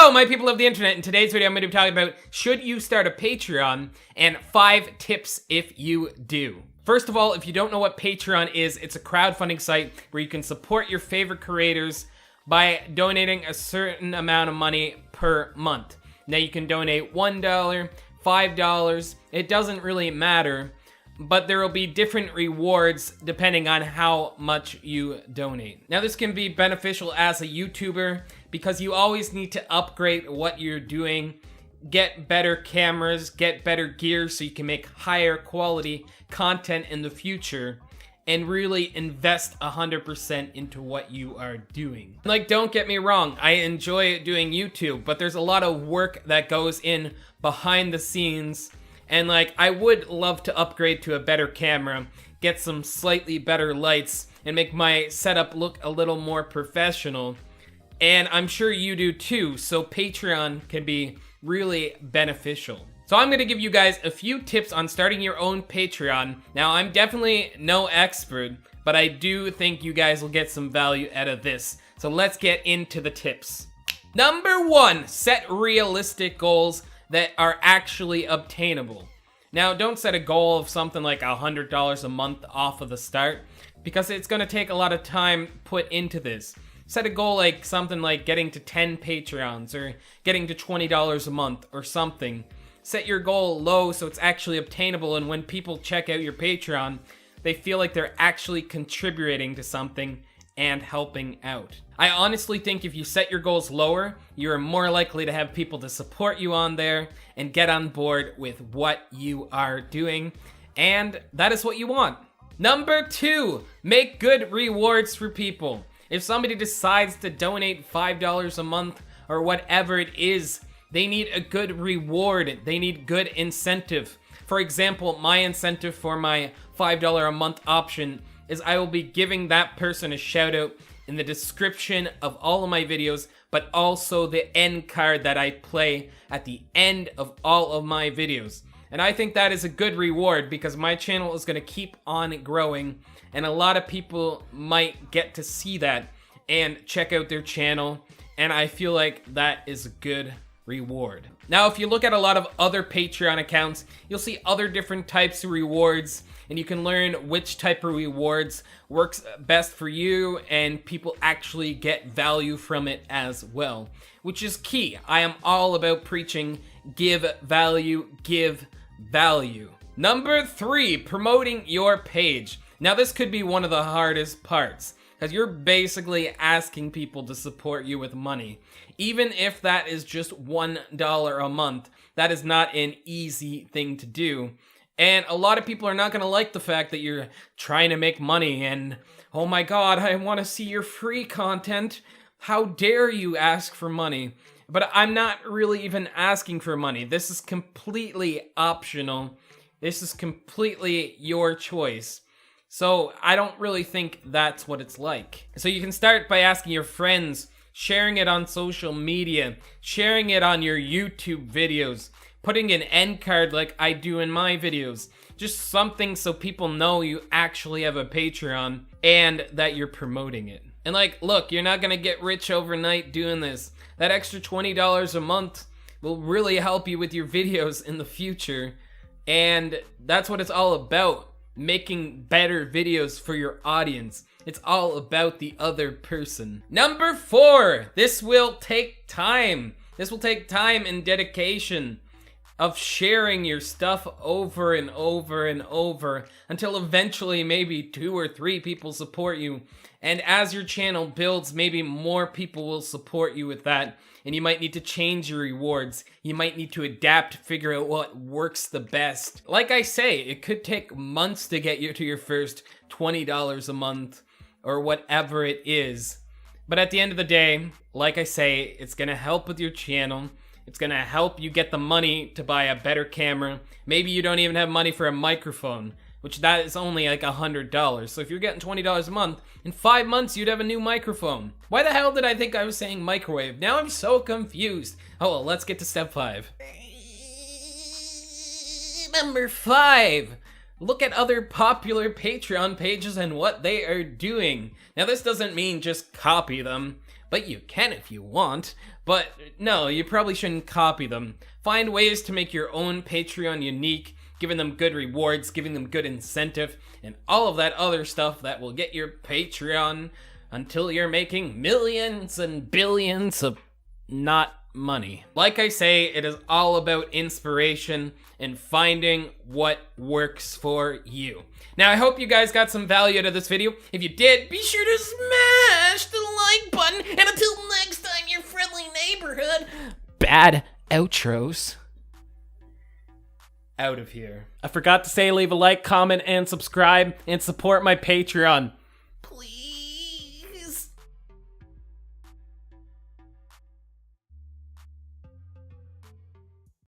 Hello, my people of the internet. In today's video, I'm going to be talking about should you start a Patreon and 5 tips if you do. First of all, if you don't know what Patreon is, it's a crowdfunding site where you can support your favorite creators by donating a certain amount of money per month. Now you can donate $1, $5, it doesn't really matter, but there will be different rewards depending on how much you donate. Now this can be beneficial as a YouTuber because you always need to upgrade what you're doing, get better cameras, get better gear so you can make higher quality content in the future and really invest 100% into what you are doing. Like, don't get me wrong, I enjoy doing YouTube, but there's a lot of work that goes in behind the scenes. And like, I would love to upgrade to a better camera, get some slightly better lights, and make my setup look a little more professional. And I'm sure you do too, so Patreon can be really beneficial. So I'm gonna give you guys a few tips on starting your own Patreon. Now, I'm definitely no expert, but I do think you guys will get some value out of this. So let's get into the tips. Number 1, set realistic goals that are actually obtainable. Now, don't set a goal of something like $100 a month off of the start, because it's gonna take a lot of time put into this. Set a goal like something like getting to 10 Patreons or getting to $20 a month or something. Set your goal low so it's actually obtainable, and when people check out your Patreon, they feel like they're actually contributing to something and helping out. I honestly think if you set your goals lower, you're more likely to have people to support you on there and get on board with what you are doing, and that is what you want. Number 2, make good rewards for people. If somebody decides to donate $5 a month or whatever it is, they need a good reward. They need good incentive. For example, my incentive for my $5 a month option is I will be giving that person a shout out in the description of all of my videos, but also the end card that I play at the end of all of my videos. And I think that is a good reward because my channel is going to keep on growing, and a lot of people might get to see that and check out their channel, and I feel like that is a good reward. Now, if you look at a lot of other Patreon accounts, you'll see other different types of rewards, and you can learn which type of rewards works best for you, and people actually get value from it as well, which is key. I am all about preaching give value, give value. Number 3, promoting your page. Now, this could be one of the hardest parts, because you're basically asking people to support you with money. Even if that is just $1 a month, that is not an easy thing to do. And a lot of people are not going to like the fact that you're trying to make money and, oh my god, I want to see your free content. How dare you ask for money? But I'm not really even asking for money. This is completely optional. This is completely your choice. So I don't really think that's what it's like. So you can start by asking your friends, sharing it on social media, sharing it on your YouTube videos, putting an end card like I do in my videos. Just something so people know you actually have a Patreon and that you're promoting it. And like, look, you're not gonna get rich overnight doing this. That extra $20 a month will really help you with your videos in the future. And that's what it's all about. Making better videos for your audience. It's all about the other person. Number 4, this will take time. This will take time and dedication of sharing your stuff over and over and over until eventually maybe 2 or 3 people support you. And as your channel builds, maybe more people will support you with that. And you might need to change your rewards. You might need to adapt, figure out what works the best. Like I say, it could take months to get you to your first $20 a month or whatever it is. But at the end of the day, like I say, it's gonna help with your channel. It's gonna help you get the money to buy a better camera. Maybe you don't even have money for a microphone, which that is only like $100. So if you're getting $20 a month, in 5 months you'd have a new microphone. Why the hell did I think I was saying microwave? Now I'm so confused. Oh well, let's get to step 5. Number 5. Look at other popular Patreon pages and what they are doing. Now this doesn't mean just copy them, but you can if you want. But no, you probably shouldn't copy them. Find ways to make your own Patreon unique, giving them good rewards, giving them good incentive, and all of that other stuff that will get your Patreon until you're making millions and billions of not money. Like I say, it is all about inspiration and finding what works for you. Now, I hope you guys got some value out of this video. If you did, be sure to smash the like button. And until next time, your friendly neighborhood bad outros out of here. I forgot to say, leave a like, comment, and subscribe, and support my Patreon. Please.